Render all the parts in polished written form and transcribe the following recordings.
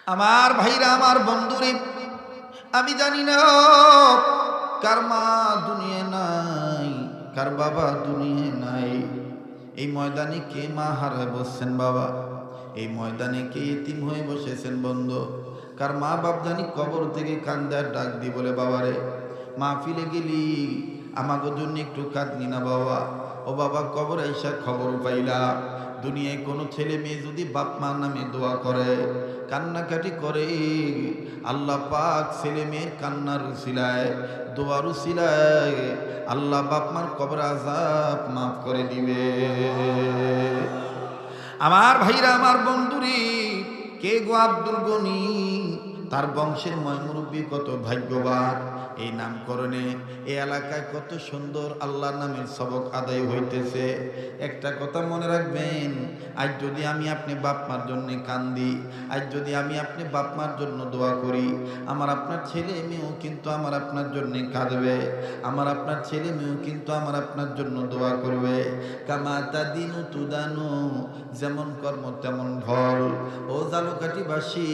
আমার ভাইরা, আমার বন্ধুরে, আমি জানি না কার মা দুনিয়া নাই, কার বাবা দুনিয়া নাই। এই ময়দানে কে মা হারায় বসছেন বাবা? এই ময়দানে কে এতিম হয়ে বসেছেন বন্ধু? কার মা বাপ জানি কবর থেকে কান্দার ডাক দি বলে, বাবারে মাহফিলে গেলি আমাকে জন্য একটু কাঁদনি না বাবা? ও বাবা, কবর আইসা খবর পাইলাম দুনিয়ায় কোনো ছেলে মেয়ে যদি বাপ মা নামে দোয়া করে, কান্নাকাটি করে, আল্লাহ পাক ছেলে মেয়ের কান্নার উসিলায়, দোয়ার উসিলায় আল্লাহ বাপ মার কবর আযাব মাফ করে দিবে। আমার ভাইরা, আমার বন্ধুরি, কে গো আব্দুল গনি? তার বংশের ময়মুরব্বী কত ভাগ্যবান। এই নামকরণে এই এলাকায় কত সুন্দর আল্লাহর নামের সবক আদায় হইতেছে। একটা কথা মনে রাখবেন, আজ যদি আমি আপনি বাপ মার জন্য কান্দি, আজ যদি আমি আপনি বাপ মার জন্য দোয়া করি, আমার আপনার ছেলে মেয়েও কিন্তু আমার আপনার জন্য কাঁদবে, আমার আপনার ছেলে মেয়েও কিন্তু আমার আপনার জন্য দোয়া করবে। কামাতা দিনু তুদানু, যেমন কর্ম তেমন ফল। ও জালুকাঠিবাসী,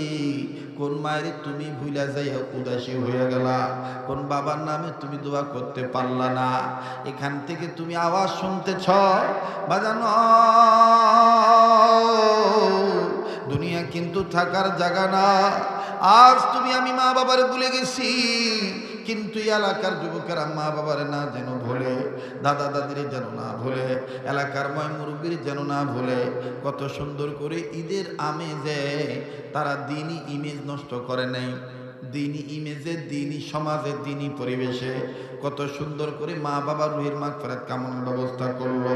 কোন মায়ের তুমি ভুলা যাইয়া উদাসী হয়ে গেলা? কোন বাবার নামে তুমি দোয়া করতে পারলা না? এখান থেকে তুমি আওয়াজ শুনতেছ বাজানো, দুনিয়া কিন্তু থাকার জায়গা না। আজ তুমি আমি মা বাবার ভুলে গেছি, কিন্তু এলাকার যুবকেরা মা বাবার না যেন ভুলে, দাদা দাদির যেন না ভুলে, এলাকার ময় মুরব্বীর যেন না ভুলে। কত সুন্দর করে ঈদের আমেজে তারা দিনই ইমেজ নষ্ট করে নাই, দিনই ইমেজে, দিনই সমাজে, দিনই পরিবেশে কত সুন্দর করে মা বাবার রুহের মাগফিরাত কামনার ব্যবস্থা করলো।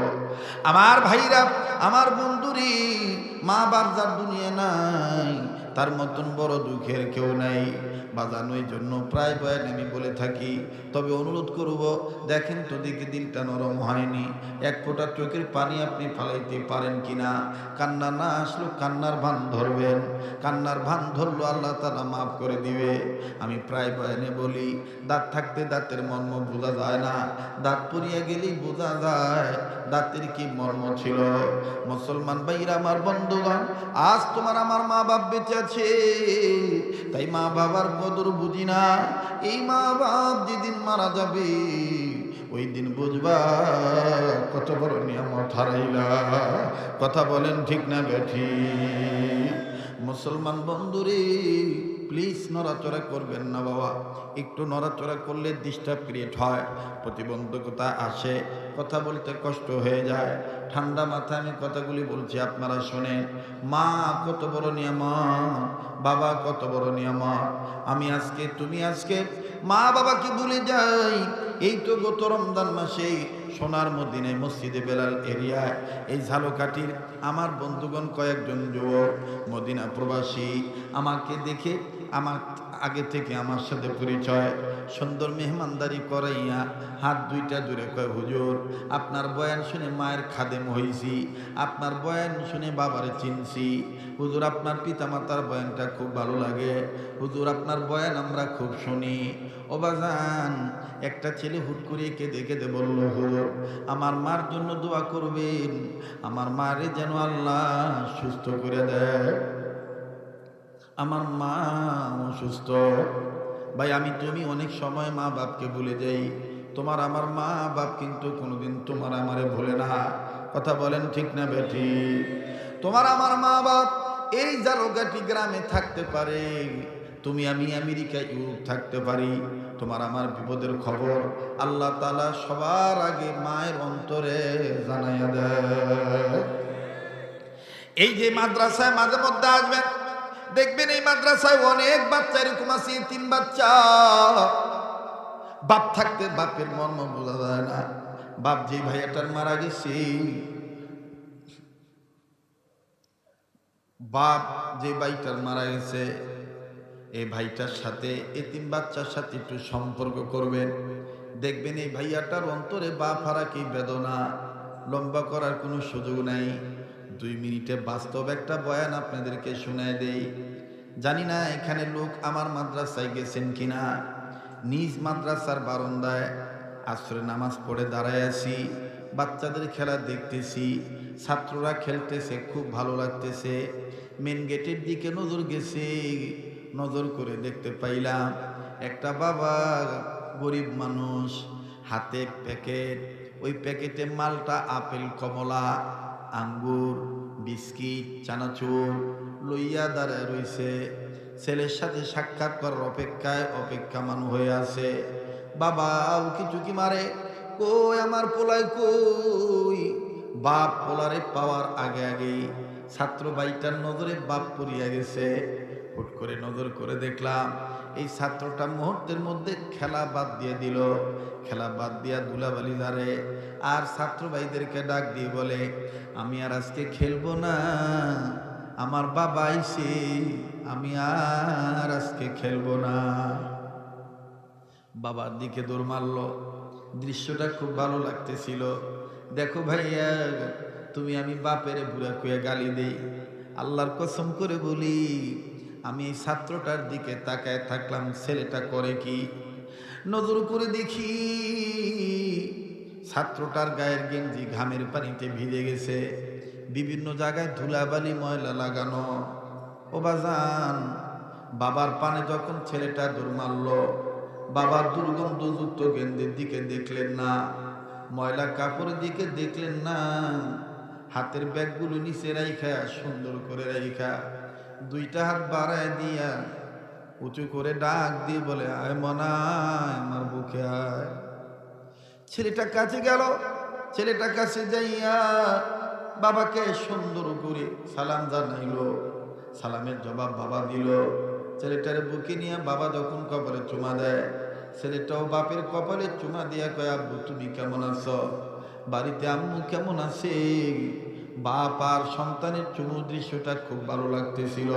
আমার ভাইরা, আমার বন্ধুরি, মা বাপ যার দুনিয়া নাই তার মতন বড় দুঃখের কেউ নাই। বাজানোর জন্য প্রায় বয়ান আমি বলে থাকি, তবে অনুরোধ করব, দেখেন তো দিকে দিলটা নরম হয়নি, এক ফোঁটা চোখের পানি আপনি ফালাইতে পারেন কিনা? কান্না না আসলো কান্নার ভান ধরবেন, কান্নার ভান ধরলো আল্লাহ তাআলা মাফ করে দিবে। আমি প্রায় বয়ানে বলি, দাঁত থাকতে দাঁতের মর্ম বোঝা যায় না, দাঁত পড়িয়া গেলেই বোঝা যায় দাঁতের কি মর্ম ছিল। মুসলমান ভাইরা, আমার বন্ধুগণ, আজ তোমার আমার মা বাপ বেঁচে আছে, তাই মা বাবার কদর বুঝি না। এই মা বাপ যেদিন মারা যাবে ওই দিন বুঝবা কত বড় নিয়ামত হারাইলা। কথা বলেন ঠিক না বেঠি? মুসলমান বন্ধুরে, প্লিজ নড়াচড়া করবেন না বাবা। একটু নড়াচড়া করলে ডিস্টার্ব ক্রিয়েট হয়, প্রতিবন্ধকতা আসে, কথা বলতে কষ্ট হয়ে যায়। ঠান্ডা মাথায় আমি কথাগুলি বলছি, আপনারা শোনেন। মা কত বড় নিয়ামত, বাবা কত বড় নিয়ামত। আমি আজকে, তুমি আজকে মা বাবাকে ভুলে যাই। এই তো গত রমজান মাসে সোনার মদিনায় মসজিদে বেলাল এরিয়ায় এই ঝালকাঠির আমার বন্ধুগণ কয়েকজন যুবক মদিনা প্রবাসী আমাকে দেখে, আমার আগে থেকে আমার সাথে পরিচয়, সুন্দর মেহমানদারি করাইয়া হাত দুইটা জুড়ে কয়, হুজুর আপনার বয়ান শুনে মায়ের খাদেম হইছি, আপনার বয়ান শুনে বাবারে চিনছি, হুজুর আপনার পিতামাতার বয়ানটা খুব ভালো লাগে, হুজুর আপনার বয়ান আমরা খুব শুনি। ও বাজান, একটা ছেলে হুট করে কেঁদে কেঁদে বলল, হুজুর আমার মার জন্য দোয়া করবেন, আমার মারে যেন আল্লাহ সুস্থ করে দেয়, আমার মা অসুস্থ। ভাই, আমি তুমি অনেক সময় মা বাপকে ভুলে যাই, তোমার আমার মা বাপ কিন্তু কোনোদিন তোমার আমারে ভুলে না। কথা বলেন ঠিক না বেঠি? তোমার আমার মা বাপ এই জালকাঠি গ্রামে থাকতে পারে, তুমি আমি আমেরিকা ইউরোপ থাকতে পারি, তোমার আমার বিপদের খবর আল্লাহ তাআলা সবার আগে মায়ের অন্তরে জানাইয়া দেয়। এই যে মাদ্রাসায় মাঝে মধ্যে আসবেন, দেখবেন এই মাদ্রাসায় অনেক বাচ্চা এরকম আছে, তিন বাচ্চা, বাপ থাকতে বাপের মর্ম বোঝা যায় না। বাপ যে ভাইয়াটার মারা গেছে, বাপ যে ভাইটার মারা গেছে, এই ভাইটার সাথে এতিম বাচ্চার সাথে একটু সম্পর্ক করবেন, দেখবেন এই ভাইয়াটার অন্তরে বাপ হারা কি বেদনা। লম্বা করার কোনো সুযোগ নাই, 2 মিনিটে বাস্তব একটা বয়ান আপনাদেরকে শোনায় দেই। জানি না এখানে লোক আমার মাদ্রাসায় গেছেন কিনা। নিজ মাদ্রাসার বারান্দায় আসরে নামাজ পড়ে দাঁড়ায় আছি, বাচ্চাদের খেলা দেখতেছি, ছাত্ররা খেলতেছে, খুব ভালো লাগতেছে। মেন গেটের দিকে নজর গেছে, নজর করে দেখতে পাইলাম একটা বাবা, গরিব মানুষ, হাতে প্যাকেট, ওই প্যাকেটে মালটা আপেল, কমলা, আঙ্গুর, বিস্কিট, চানাচুর লইয়া দাঁড়ায় রইছে। ছেলের সাথে সাক্ষাৎ করার অপেক্ষামান হয়ে আছে। বাবা উকি চুকি মারে, কই আমার পোলাই কই? বাপ পোলারে পাওয়ার আগে আগেই ছাত্র ভাইটার নজরে বাপ পড়িয়া গেছে। হুট করে নজর করে দেখলাম এই ছাত্রটা মুহূর্তের মধ্যে খেলা বাদ দিয়ে দিল, খেলা বাদ দিয়া ধুলাবালি দাঁড়ে, আর ছাত্র ভাইদেরকে ডাক দিয়ে বলে, আমি আর আজকে খেলবো না, আমার বাবা আইছে, আমি আর আজকে খেলবো না। বাবার দিকে দৌড় মারল। দৃশ্যটা খুব ভালো লাগতেছিল। দেখো ভাইয়া, তুমি আমি বাপের বুড়া কুয়ে গালি দেই, আল্লাহর কসম করে বলি, আমি এই ছাত্রটার দিকে তাকায় থাকলাম, ছেলেটা করে কি? নজর করে দেখি ছাত্রটার গায়ের গেঞ্জি ঘামের পানিতে ভিজে গেছে, বিভিন্ন জায়গায় ধুলাবালি ময়লা লাগানো। ও বাজান, বাবার পানে যখন ছেলেটা দৌড় মারল, বাবার দুর্গন্ধযুক্ত গেঞ্জির দিকে দেখলেন না, ময়লা কাপড়ের দিকে দেখলেন না, হাতের ব্যাগগুলো নিচে রাইখা, সুন্দর করে রাইখা, দুইটা হাত বাড়ায় দিয়া উঁচু করে ডাক দিয়ে বলে, আয় মনায়, আমার বুকে আয়। ছেলেটা কাছে গেল, ছেলেটা কাছে যাইয়া বাবাকে সুন্দর করে সালাম জানাইল, সালামের জবাব বাবা দিল। ছেলেটার বুকে নিয়ে বাবা যখন কপালে চুমা দেয়, ছেলেটাও বাপের কপালে চুমা দিয়া কয়, আব্বু তুমি কেমন আছো? বাড়িতে আম্মু কেমন আছে? বাপ আর সন্তানের চুমু দৃশ্যটা খুব ভালো লাগতেছিল।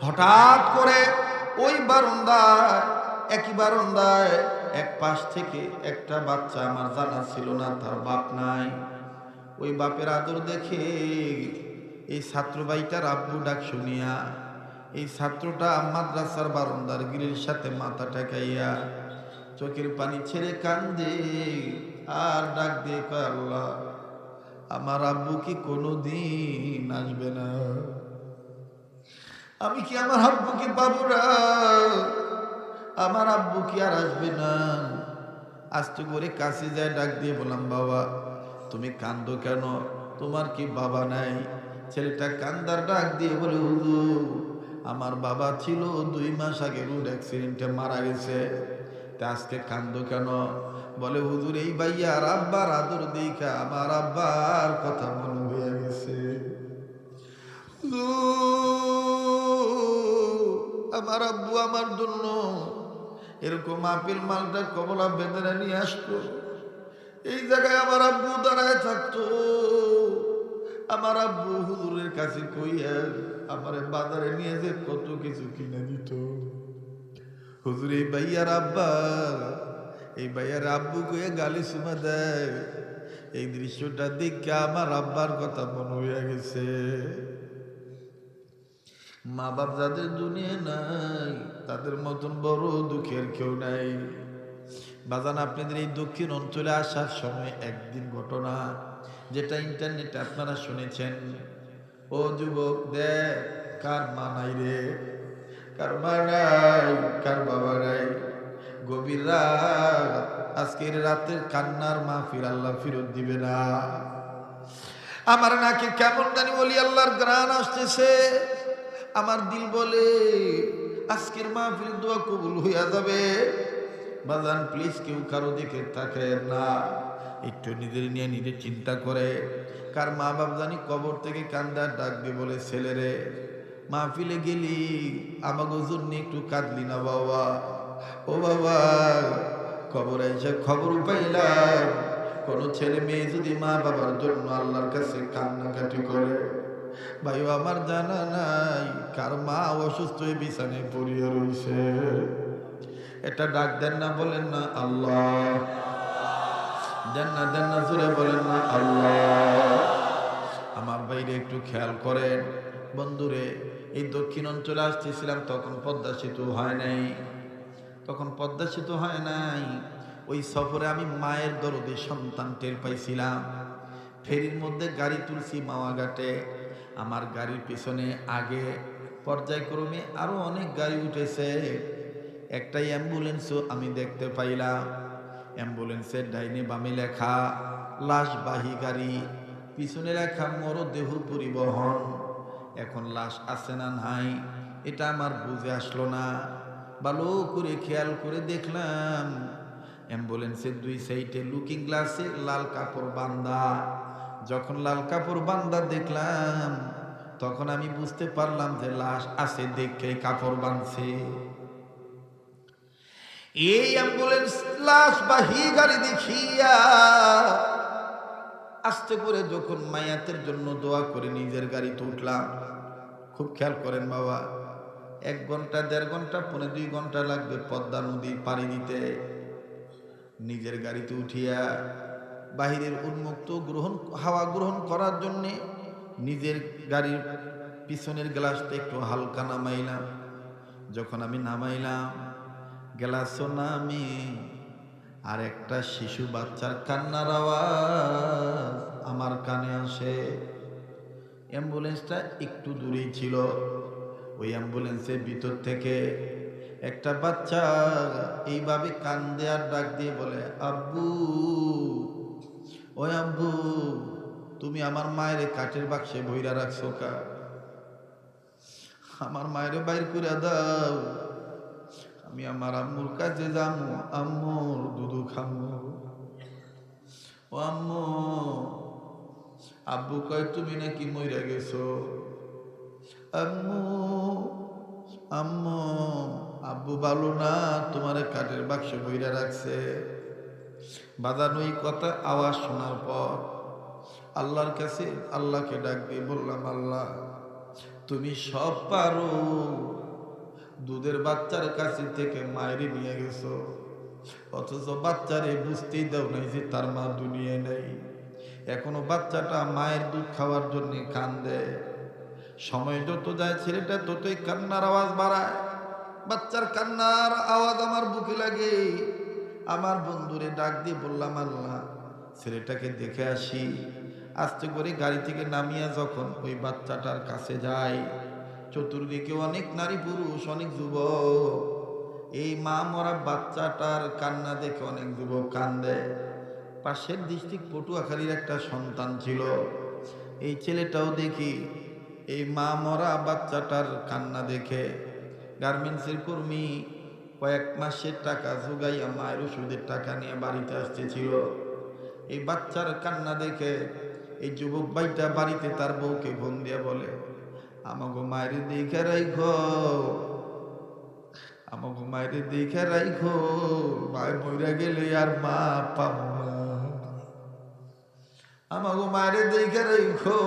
হঠাৎ করে ওই বারান্দায়, একই বারান্দায় এক পাশ থেকে একটা বাচ্চা, আমার জানা ছিল না তার বাপ নাই, ওই বাপের আদর দেখে এই ছাত্র ভাইটার আব্বু ডাক শুনিয়া এই ছাত্রটা মাদ্রাসার বারান্দার গ্রিলের সাথে মাথা ঠেকাইয়া চোখের পানি ছেড়ে কান্দে আর ডাক দিয়ে কয়, আল্লাহ, আমার আব্বু কি কোনোদিন আসবে না? আমি কি আমার আব্বুকে পাবো না? আমার আব্বু কি আর আসবে না? আস্তে করে কাছে যায়, ডাক দিয়ে বললাম, বাবা তুমি কান্দো কেন? তোমার কি বাবা নাই? ছেলেটা কান্দার ডাক দিয়ে বলে, হুজুর, আমার বাবা ছিল 2 মাস আগে রোড অ্যাক্সিডেন্টে মারা গেছে, তা আজকে কান্দো কেন? বলে, হুজুর, এই ভাইয়ার আব্বার আদর দেখা আমার আব্বার কথা মনে হয়ে গেছে। আমার আব্বু আমার জন্য এরকম আপেল, মালটা, কমলা বেদনা নিয়ে আসতো, এই জায়গায় আমার আব্বু দাঁড়ায় থাকতো, আমার আব্বু হুজুরের কাছে কইয়া আমার বাজারে নিয়ে যে কত কিছু কিনে দিত। হুজুর এই ভাইয়ার আব্বা, এই ভাইয়ার আব্বু কইয়া গালি সুমা দেয়। এই দৃশ্যটা দেখে আমার আব্বার কথা মনে হইয়া গেছে। মা বাপ যাদের দুনিয়া নাই, তাদের মতন বড় দুঃখের কেউ নাই। বাজান, আপনাদের এই দক্ষিণ অঞ্চলে আসার সময় একদিন ঘটনা, যেটা ইন্টারনেটে আপনারা শুনেছেন। ও যুবক, দেখ, কার মা নাই রে, কার মা নাই, কার বাবা নাই। গভীর রাত, আজকের রাতের কান্নার মাহফিল আল্লাহ ফিরত দিবে না। আমার নাকি কেমন জানি ওলি আল্লাহর গ্রান আসতেছে। আমার দিল বলে আজকের মাহফিল দোয়া কবুল হইয়া যাবে। বাজান, প্লিজ কেউ কারো দিকে তাকায় না, একটু নিজের নিয়ে নিজে চিন্তা করে। কার মা বাপ জানি কবর থেকে কান্দার ডাক দিয়ে বলে, ছেলেরে, মাহফিলে গেলি, আমাকে জন্য একটু কাঁদলি না বাবা? ও বাবা, কবরে এসে খবর পাইলাম কোনো ছেলে মেয়ে যদি মা বাবার জন্য আল্লাহর কাছে কান্নাকাটি করে, ভাই আমার জানা নাই কার মা অসুস্থ হয়ে বিছানায় পড়িয়া রয়েছে। এটা ডাক দেন না, বলেন না আল্লাহ, দেন না জোরে বলেন না আল্লাহ। আমার বাইরে একটু খেয়াল করেন বন্ধুরে, এই দক্ষিণ অঞ্চলে আসতেছিলাম তখন পদ্মা সেতু হয় নাই, ওই সফরে আমি মায়ের দরদে সন্তান টের পাইছিলাম। ফেরির মধ্যে গাড়ি তুলছি মাওয়াঘাটে, আমার গাড়ির পিছনে আগে পর্যায়ক্রমে আরো অনেক গাড়ি উঠেছে। একটা অ্যাম্বুলেন্সও আমি দেখতে পাইলাম। অ্যাম্বুলেন্সের ডাইনে বামে লেখা লাশবাহী গাড়ি, পিছনে লেখা মরদেহ পরিবহন। এখন লাশ আছে না নাই এটা আমার বুঝে আসলো না। ভালো করে খেয়াল করে দেখলাম অ্যাম্বুলেন্সের দুই সাইডে লুকিং গ্লাসে লাল কাপড় বাঁধা। যখন লাল কাপড় বাঁধা দেখলাম তখন আমি বুঝতে পারলাম যে লাশ আছে দেখে কাপড় বাঁধছে। এই অ্যাম্বুলেন্স লাশবাহী গাড়ি দেখিয়া আস্তে করে যখন মায়াতের জন্য দোয়া করে নিজের গাড়িতে উঠলাম, খুব খেয়াল করেন বাবা, 1 ঘন্টা 1.5 ঘন্টা 1.5 ঘন্টা লাগবে পদ্মা নদী পাড়ি দিতে। নিজের গাড়িতে উঠিয়া বাহিরের উন্মুক্ত হাওয়া গ্রহণ করার জন্যে নিজের গাড়ির পিছনের গ্লাসটা একটু হালকা নামাইলাম। যখন আমি নামাইলাম গ্লাসও নামে, আর একটা শিশু বাচ্চার কান্নার আওয়াজ আমার কানে আসে। অ্যাম্বুলেন্সটা একটু দূরেই ছিল। ওই অ্যাম্বুলেন্সের ভিতর থেকে একটা বাচ্চা এইভাবে কান্দে আর ডাক দিয়ে বলে, আব্বু, ওই আব্বু, তুমি আমার মায়ের কাঠের বাক্সে বইরা রাখছো কা? আমার মায়ের বাইর করে দাও, আমি আমার আম্মুর কাছে যাবো, আম্মুর দুধু খামু। ও আম্মু, আব্বু কয় তুমি নাকি মইরা গেছো। আম্মু, আম্মু, আব্বু ভালো না, তোমার কাঠের বাক্সে বইরা রাখছে। বাজানো এই কথা আওয়াজ শোনার পর আল্লাহর কাছে আল্লাহকে ডাক দিয়ে বললাম, আল্লাহ তুমি সব পারো, দুধের বাচ্চার কাছে থেকে মায়ের নিয়ে গেছো, অথচ বাচ্চারে বুঝতেই দাও নাই যে তার মা দুনিয়ায় নেই। এখনো বাচ্চাটা মায়ের দুধ খাওয়ার জন্য কান্দে। সময় যত যায় ছেলেটা ততই কান্নার আওয়াজ বাড়ায়। বাচ্চার কান্নার আওয়াজ আমার বুকে লাগে। আমার বন্ধুরে ডাক দিয়ে বললাম, আল্লাহ ছেলেটাকে দেখে আসি। আস্তে করে গাড়ি থেকে নামিয়া যখন ওই বাচ্চাটার কাছে যাই, চতুর্দিকে অনেক নারী পুরুষ, অনেক যুবক। এই মা মরা বাচ্চাটার কান্না দেখে অনেক যুবক কান্দে। পাশের ডিস্ট্রিক্ট পটুয়াখালীর একটা সন্তান ছিল। এই ছেলেটাও দেখি এই মা মরা বাচ্চাটার কান্না দেখে গার্মেন্টসের কর্মী কয়েক মাসের টাকা জোগাইয়া মায়ের ওষুধের টাকা নিয়ে বাড়িতে আসতেছিল। এই বাচ্চার কান্না দেখে এই যুবক ভাইটা বাড়িতে তার বউকে ফোন দিয়া বলে, আমাগো মায়ের দেখে রাইখো, আমাগো মায়ের দেখে রাইখো, মায়ের মইরা গেলে আর মা পাবো না, আমাগো মায়ের দেখে রাইখো।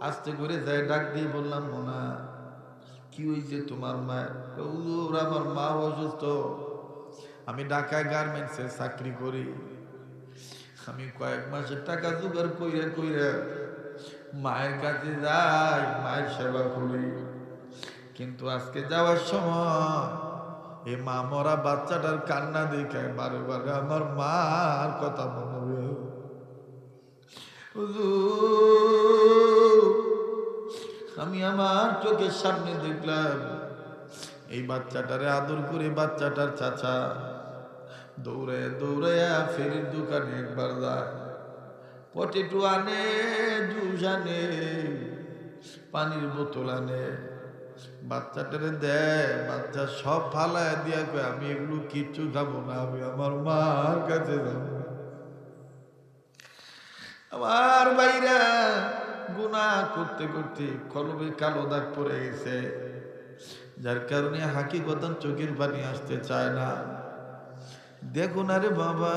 আস্তে করে যাই ডাক দিয়ে বললাম, মোনা কি হয়েছে তোমার মায়ের? হুজুর আমার মা অসুস্থ, আমি ঢাকায় গার্মেন্টসে চাকরি করি, আমি কয়েক মাসের টাকা জোগাড় কইরা কইরা মায়ের কাছে যাই, মায়ের সেবা করি, কিন্তু আজকে যাওয়ার সময় এই মা মরা বাচ্চাটার কান্না দেখে বারে বারে আমার মার কথা মনে হবে। আমি আমার চোখের সামনে দেখলাম এই বাচ্চাটারে আদর করে বাচ্চাটার চাচা দৌড়ে দৌড়াইয়া ফেরির দোকানে একবার যায়, পটেটো আনে, জুস আনে, পানির বোতল আনে, বাচ্চাটারে দেয়। বাচ্চা সব ফালায় দিয়া কয়, আমি এগুলো কিচ্ছু খাবো না, আমি আমার মার কাছে যাবো। আমার ভাইরা গুনাহ করতে করতে কলবে কালো দাগ পড়ে গেছে, যার কারণে হাকিকতান চোখের পানি আসতে চায় না। দেখুন আরে বাবা,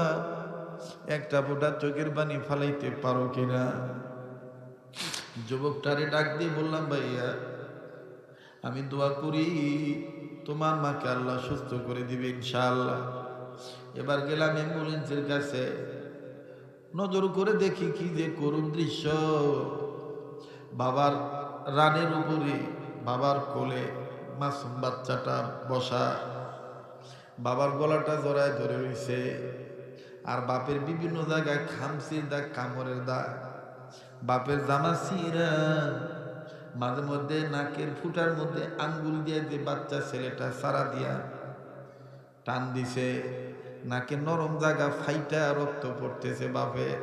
একটা ফোঁটা চোখের পানি ফালাইতে পারো কিনা। যুবকটারে ডাক দিয়ে বললাম, ভাইয়া আমি দোয়া করি তোমার মাকে আল্লাহ সুস্থ করে দিবে ইনশাআল্লাহ। এবার গেলাম অ্যাম্বুলেন্সের কাছে, নজর করে দেখি কি যে করুণ দৃশ্য। বাবার রানের উপরে, বাবার কোলে মাসুম বাচ্চাটা বসা, বাবার গলাটা জড়ায় ধরে রইছে, আর বাপের বিভিন্ন জায়গায় খামচির দাগ, কামড়ের দাগ। বাপের জামা ছিঁড়া, মাঝে মধ্যে নাকের ফুটার মধ্যে আঙ্গুল দিয়ে যে বাচ্চা ছেলেটা সারা দিয়া টান দিছে, নাকের নরম জায়গা ফাইটা রক্ত পড়তেছে বাপের।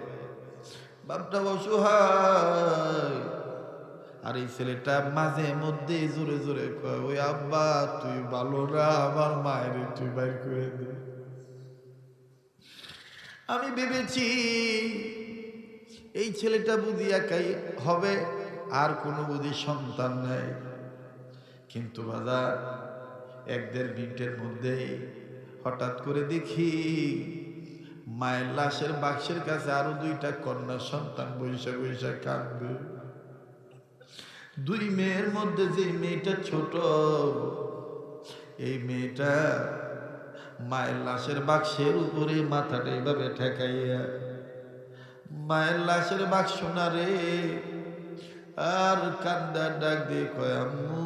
বাপটা অসহায়। আর এই ছেলেটা মাঝে মধ্যে জোরে জোরে কয়, ওই আব্বা তুই ভালো না, আমার মায়ের তুই বাইর করে দে। আমি ভেবেছি এই ছেলেটা বুঝি একাই হবে, আর কোনো বুঝি সন্তান নাই। কিন্তু বাজার এক দেড় মিনিটের মধ্যেই হঠাৎ করে দেখি মায়ের লাশের বাক্সের কাছে আরো দুইটা কন্যা সন্তান বৈশা বৈশা কাঁদবে। দুই মেয়ের মধ্যে যে মেয়েটা ছোট, এই মেয়েটা মায়ের লাশের বাক্সের উপরে মাথাটা এইভাবে ঠেকাইয়া, মায়ের লাশের বাক্স না রে, আর কান্দার ডাক দিয়ে কয়, আম্মু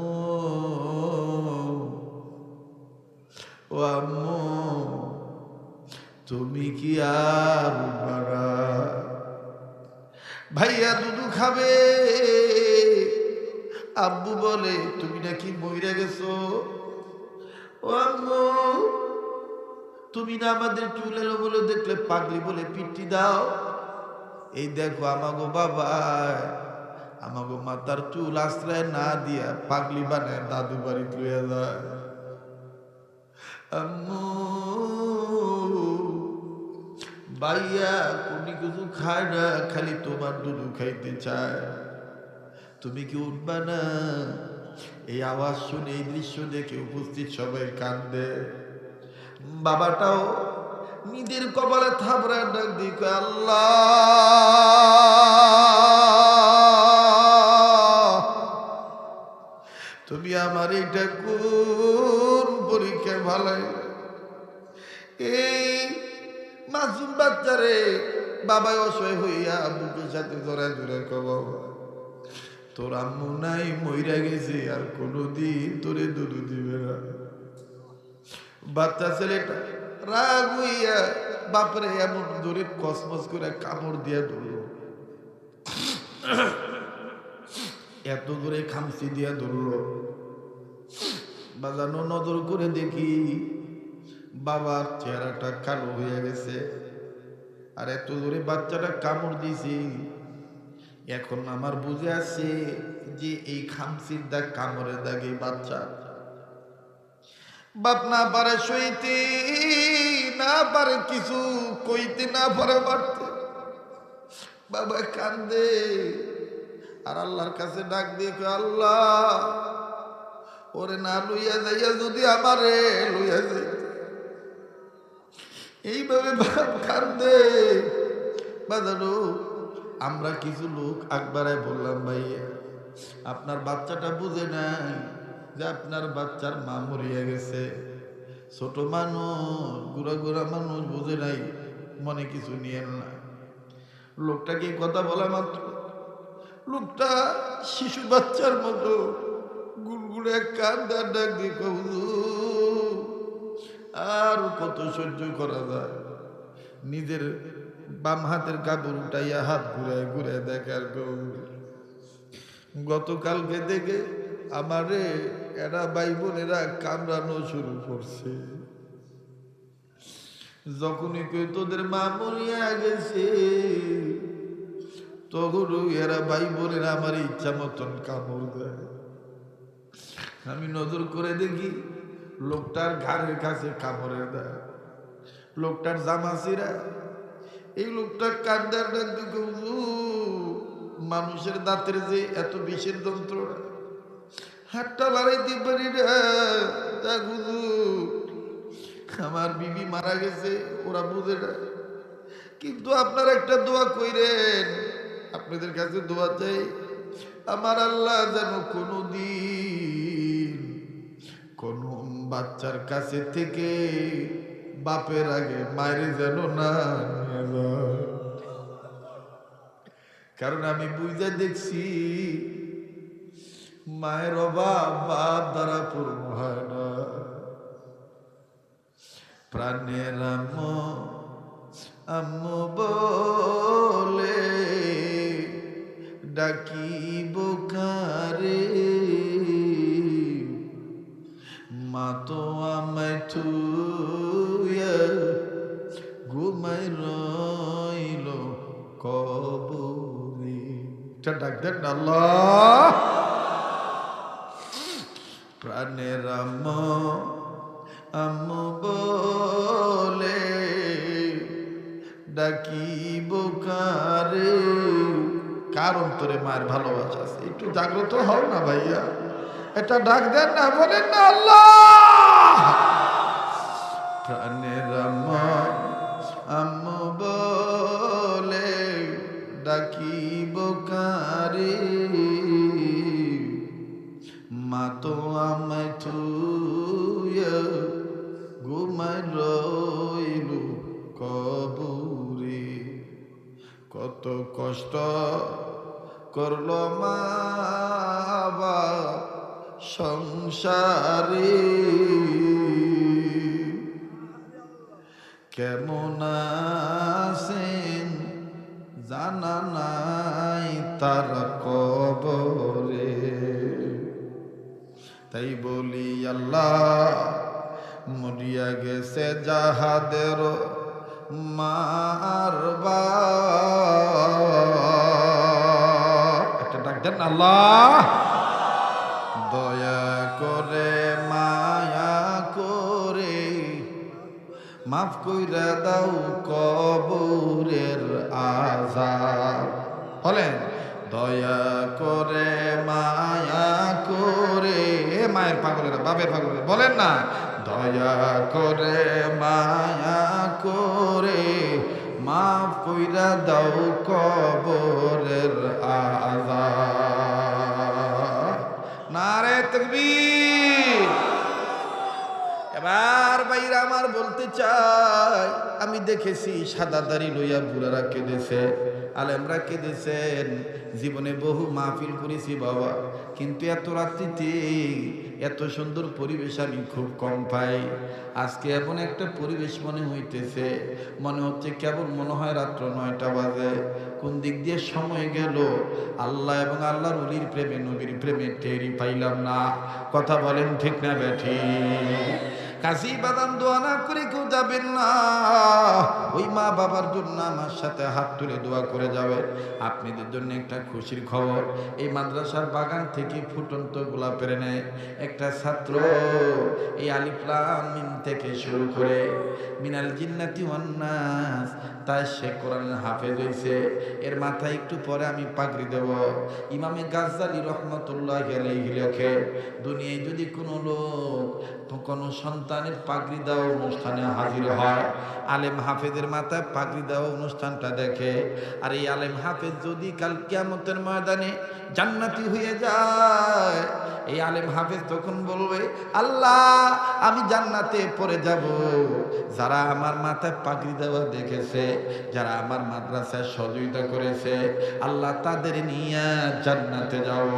ও আম্মু, তুমি কি আর উঠবা? ভাইয়া দুধু খাবে। আব্বু বলে, তুমি নাকি মইরা গেছো। ও আম্মু, তুমি না আমাদের চুল এলো বলে দেখলে পাগলি বলে পিটি দাও। এই দেখো আমাগো বাবা আমাগো মাতার চুল আশ্রয় না দিয়া পাগলি বানায় দাদু বাড়ি লইয়া যায়। আম্মু, ভাইয়া কোনি কিছু খায় না, খালি তোমার দুধু খাইতে চায়। তুমি কি উঠবা না? এই আওয়াজ শুনে, এই দৃশ্য দেখে উপস্থিত সবাই কান্দে। বাবাটাও নিজের কপালে থাবড়া ডাক দিক, আল্লাহ তুমি আমার এটা কোন পরীক্ষা ভালাই। এই মাসুম বাচ্চারে বাবা অসহায় হইয়া বুকের সাথে ধরে ধরে কব, তোর আম্মু নাই, মইরা গেছে, আর কোনদিন তোরে দুধ দিবে না। বাচ্চা ছেলেটা রাগ হইয়া বাপরে এমন জোরে কসমস করে কামড় দিয়া ধরল, এত জোরে খামচি দিয়া ধরল। বাজানো নজর করে দেখি বাবার চেহারাটা কালো হয়ে গেছে, আর এত জোরে বাচ্চাটা কামড় দিয়েছি। এখন আমার বুঝে আসছে যে এই খামচির দাগ, কামড়ের দাগ এই বাচ্চা। বাপ না পারে সইতে, না পারে কিছু কইতে, না পারে বাড়তে, বাবা কান্দে আর আল্লাহর কাছে ডাক দিয়ে, আল্লাহ ওরে না লইয়া যাইয়া যদি আমারে লইয়া যাই। এইভাবে বাপ কান্দে। বাজানো আমরা কিছু লোক আকবারায় বললাম, ভাইয়া আপনার বাচ্চাটা বুঝে নাই যে আপনার বাচ্চার মা মরিয়া গেছে। ছোট মানুষ, গুড়া গুড়া মানুষ, বুঝে নাই, মনে কিছু নিয়েন না। লোকটাকে কথা বলা মাত্র লোকটা শিশু বাচ্চার মতো গুড়গুড়ে কান্দার ডাক দিয়ে, আর কত সহ্য করা যায়। নিজের বাম হাতের কাপড় উঠাইয়া হাত ঘুরায় ঘুরায় দেখার গতকালকে দেখে আমারে এরা ভাই বোনেরা কামড়ানো শুরু করছে। যখনই কই তোদের মা মরিয়া গেছে, তখন এরা ভাই বোনেরা আমার ইচ্ছা মতন কামড় দেয়। আমি নজর করে দেখি লোকটার ঘাড়ের কাছে কামড়ের দেয়, লোকটার জামা ছিঁড়া। এই লোকটা কান্দার ডাক দিকে, মানুষের দাঁতের যে এত বিষের যন্ত্রণা, হাতটা বাড়াইতে পারি না। আমার বিবি মারা গেছে, ওরা বুঝে না, কিন্তু আপনারা একটা দোয়া কইরেন, আপনাদের কাছে দোয়া চাই, আমার আল্লাহ যেন কোনদিন কোন বাচ্চার কাছে থেকে বাপের আগে মায়ের যেন না নিয়ে যায়। কারণ আমি বুঝে দেখছি মায়ের অভাব বাপ দ্বারা পূর্ণ হয় না। প্রাণের আম্মু আম্মু বলে ডাকিব কারে, মা তো আমায় থুইয়া ঘুমাই রইল কবরে। এটা ডাক দেন না আল্লাহ। প্রাণের আম্মু আম্মু বলে ডাকিব কারে। কার অন্তরে মায়ের ভালোবাসা আছে? একটু জাগ্রত হও না ভাইয়া, এটা ডাক দেন না, বলেন না আল্লাহ। প্রাণের আম্মু আম্মু বলে ডাকিব কারে, মা তো আমায় থুইয়া ঘুমাই রইল কবরে। কত কষ্ট করলো মা বাপ সংসারে, কেমন আছেন জানা নাই তার কবরে। তাই বলি আল্লাহ মরিয়া গেছে যাহাদের মার বাপ, একটা ডাক দেন আল্লাহ। দয়া করে মায়া করে মাফ কইরা দাও কবরের আযাব। বলেন দয়া করে মায়া করে, মায়ের পাগলেরা বাপের পাগলেরা বলেন না, দয়া করে মায়া করে মাফ কইরা দাও কবরের আযাব। নারে তাকবীর। এবার ভাইরা আমার বলতে চাই, আমি দেখেছি সাদা দাড়ি লইয়া বুড়ারা কেঁদেছে, আলেমরা কেঁদেছেন, জীবনে বহু মাহফিল করেছি বাবা, কিন্তু এত রাত্রিতে এত সুন্দর পরিবেশ আমি খুব কম পাই। আজকে এমন একটা পরিবেশ মনে হইতেছে, মনে হচ্ছে কেবল মনে হয় রাত্র 9টা বাজে। কোন দিক দিয়ে সময় গেল আল্লাহ এবং আল্লাহর ওলির প্রেমে নবীর প্রেমে টেরি পাইলাম না। কথা বলেন ঠিক না বেঠি? কাজী বাদাম দোয়া না করে কেউ যাবেন না। ওই মা বাবার জন্য আমার সাথে হাত তুলে দোয়া করে যাবে। আপনাদের জন্য একটা খুশির খবর, এই মাদ্রাসার বাগান থেকে ফুটন্ত গোলাপের নেয় একটা ছাত্র এই আলিফ লাম মিম থেকে শুরু করে মিনাল জিন্নাতি ওয়ান নাস তাই সে কোরআনের হাফেজ হইছে। এর মাথায় একটু পরে আমি পাগড়ি দেব। ইমামে গাজ্জালি রহমতুল্লাহি আলাইহি লেখে, দুনিয়ায় যদি কোনো লোক কোনো সন্তানের পাগড়ি দেওয়া অনুষ্ঠানে হাজির হয়, আলেম হাফেজের মাথায় পাগড়ি দেওয়া অনুষ্ঠানটা দেখে, আর এই আলেম হাফেজ যদি কাল কিয়ামতের ময়দানে জান্নাতি হয়ে যায়, এই আলেম হাফেজ তখন বলবে, আল্লাহ আমি জান্নাতে পড়ে যাব। যারা আমার মাথায় পাগড়ি দেওয়া দেখেছে, যারা আমার মাদ্রাসায় সহযোগিতা করেছে, আল্লাহ তাদের নিয়ে জান্নাতে যাব।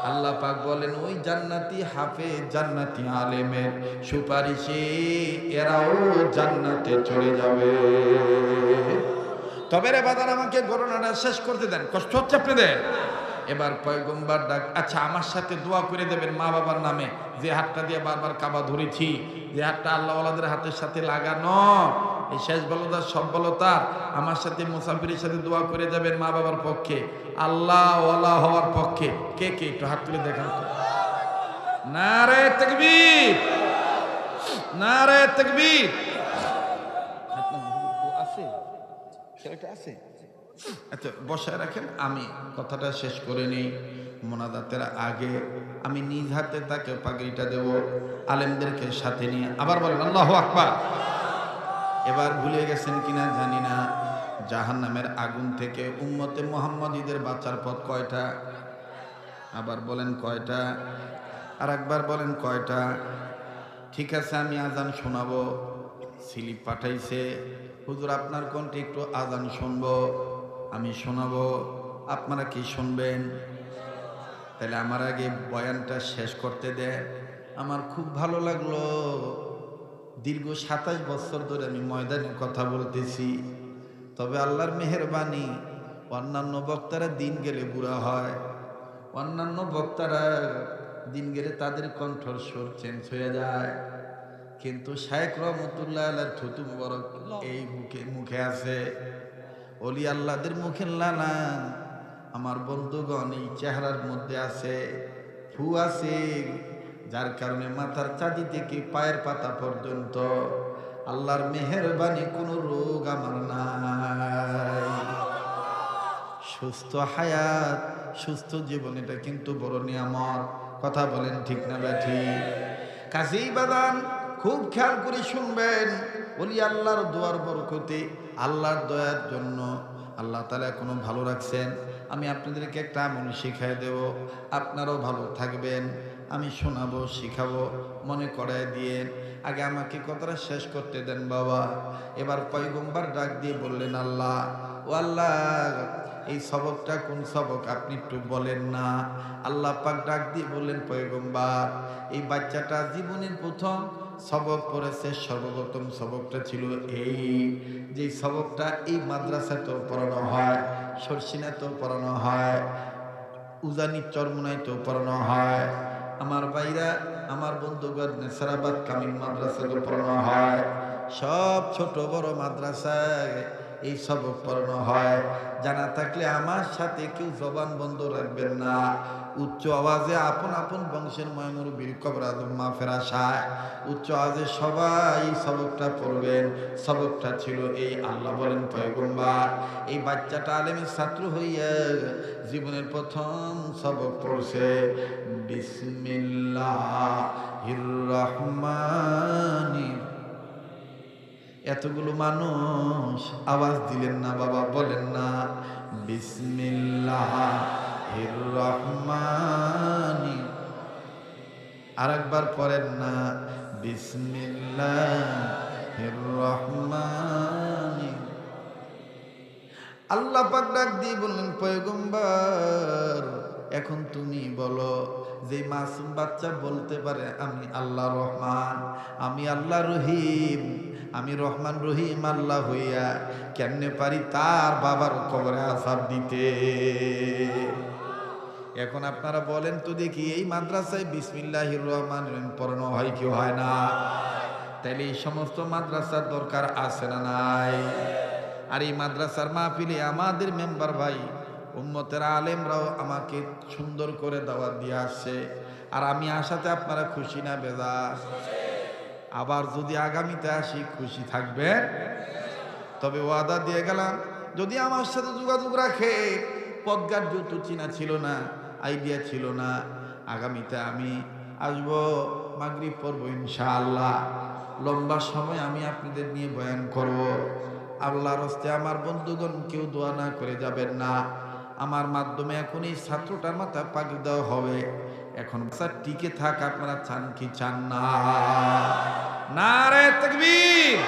আল্লাহ পাক বলেন, ওই জান্নাতি হাফেজ জান্নাতি আলেমের সুপারিশে এরাও জান্নাতে চলে যাবে। তবে রে বাদার আমাকে ঘটনাটা শেষ করতে দেন, কষ্ট হচ্ছে আপনাদের। এবার পয়গম্বর ডাক, আচ্ছা আমার সাথে দোয়া করে দেবেন মা বাবার নামে, যে হাতটা দিয়ে বারবার কাবা ধরেছি, যে হাতটা আল্লাহওয়ালাদের হাতের সাথে লাগানো, এই শেষ বলতার সব বলতার, আমার সাথে মুসাফিরের সাথে দোয়া করে যাবেন মা বাবার পক্ষে, আল্লাহওয়ালা হওয়ার পক্ষে। কে কে একটু হাত তুলে দেখান তো। নারে তাকবীর, নারে তাকবীর। আছে ছেলেটা আছে, আচ্ছা বসায় রাখেন, আমি কথাটা শেষ করে নিই। মোনাজাতের আগে আমি নিজ হাতে তাকে পাগড়িটা দেব, আলেমদেরকে সাথে নিয়ে। আবার বলেন আল্লাহু আকবার। এবার ভুলে গেছেন কিনা জানি না, জাহান্নামের আগুন থেকে উম্মতে মুহাম্মাদীদের বাঁচার পথ কয়টা? আবার বলেন কয়টা? আর একবার বলেন কয়টা? ঠিক আছে, আমি আজান শোনাবো। স্লিপ পাঠাইছে, হুজুর আপনার কণ্ঠে একটু আজান শুনবো, আমি শোনাবো, আপনারা কি শুনবেন? তাহলে আমার আগে বয়ানটা শেষ করতে দেয়। আমার খুব ভালো লাগলো দীর্ঘ ২৭ বছর ধরে আমি ময়দানে কথা বলতেছি, তবে আল্লাহর মেহেরবানি অন্যান্য বক্তারা দিন গেলে বুড়া হয়, অন্যান্য বক্তারা দিন গেলে তাদের কণ্ঠর সুর চেঞ্জ হয়ে যায়, কিন্তু শায়েখ রহমতুল্লাহ আলাইহির থুতু মুবারক এই মুখে আছে। ওলি আল্লাহদের মুখের লালান আমার বন্ধুগণ এই চেহারার মধ্যে আছে, ফু আছে, যার কারণে মাথার চাঁদি থেকে পায়ের পাতা পর্যন্ত আল্লাহর মেহেরবানি কোনো রোগ আমার নাই। সুস্থ হায়াত, সুস্থ জীবন, এটা কিন্তু বড় নিয়ামত। কথা বলেন ঠিক না ব্যাঠি? কাজেই বাদান খুব খেয়াল করে শুনবেন, বলি আল্লাহর দোয়ার বরকতে, আল্লাহর দয়ার জন্য আল্লাহ তাআলা এখনো ভালো রাখছেন। আমি আপনাদেরকে একটা আমল শিখাই দেব, আপনারাও ভালো থাকবেন। আমি শোনাবো, শিখাবো, মনে করায় দিয়েন। আগে আমাকে কথাটা শেষ করতে দেন বাবা। এবার পয়গম্বর ডাক দিয়ে বললেন, আল্লাহ ও আল্লাহ, এই সবকটা কোন সবক আপনি একটু বলেন না। আল্লাহ পাক ডাক দিয়ে বললেন, পয়গম্বর, এই বাচ্চাটা জীবনের প্রথম সবক পড়েছে, সর্বপ্রথম সবকটা ছিল এই, যে সবকটা এই মাদ্রাসাতেও পড়ানো হয়, সরসিনাতেও পড়ানো হয়, উজানি চরমুনাইতেও পড়ানো হয়, আমার ভাইরা, আমার বন্ধুগণ নেসারাবাদ কামিল মাদ্রাসাতেও পড়ানো হয়, সব ছোট বড় মাদ্রাসায় এই সবক পড়ানো হয়। জানা থাকলে আমার সাথে কেউ জবান বন্ধ রাখবেন না, উচ্চ আওয়াজে আপন আপন বংশের ময়মুরবির কবর আজম মাফের আশায় উচ্চ আওয়াজে সবাই সবকটা পড়বেন। সবকটা ছিল এই, আল্লাহ বলেন পয়গম্বর, এই বাচ্চাটা আলেমের ছাত্র হইয়া জীবনের প্রথম সবক পড়ছে, বিসমিল্লাহির রহমানির। এতগুলো মানুষ আওয়াজ দিলেন না বাবা, বলেন না বিসমিল্লাহির রহমানির। আরেকবার পড়েন না বিসমিল্লাহির রহমানির। আল্লাহ পাক ডাক দিয়ে বললেন, পয়গম্বর, এখন তুমি বলো, যে মাসুম বাচ্চা বলতে পারে আমি আল্লাহ রহমান, আমি আল্লাহ রহিম, আমি রহমান রহিম আল্লাহ হইয়া কেমনে পারি তার বাবার কবরে আযাব দিতে? এখন আপনারা বলেন তো দেখি, এই মাদ্রাসায় বিসমিল্লাহির রহমানির রহিম পড়ানো হয় কি হয় না? তাইলে এই সমস্ত মাদ্রাসার দরকার আছে না নাই? আর এই মাদ্রাসার মাহফিলে আমাদের মেম্বার ভাই উম্মতের আলেমরাও আমাকে সুন্দর করে দাওয়াত দিয়ে আসছে, আর আমি আসাতে আপনারা খুশি না বেজার? আবার যদি আগামীতে আসি, খুশি থাকবেন? তবে ওয়াদা দিয়ে গেলাম, যদি আমার সাথে যোগাযোগ রাখে, পদগার যত চিনা ছিল না, আইডিয়া ছিল না, আগামীতে আমি আসবো, মাগরিব পড়বো ইনশাআল্লাহ, লম্বা সময় আমি আপনাদের নিয়ে বয়ান করব। আল্লাহর হস্তে আমার বন্ধুগণ কেউ দোয়া না করে যাবেন না। আমার মাধ্যমে এখন এই ছাত্রটার মাথা পাক দেওয়া হবে। এখন স্যার টিকে থাক, আপনারা চান কি চান না? নারে তাকবীর।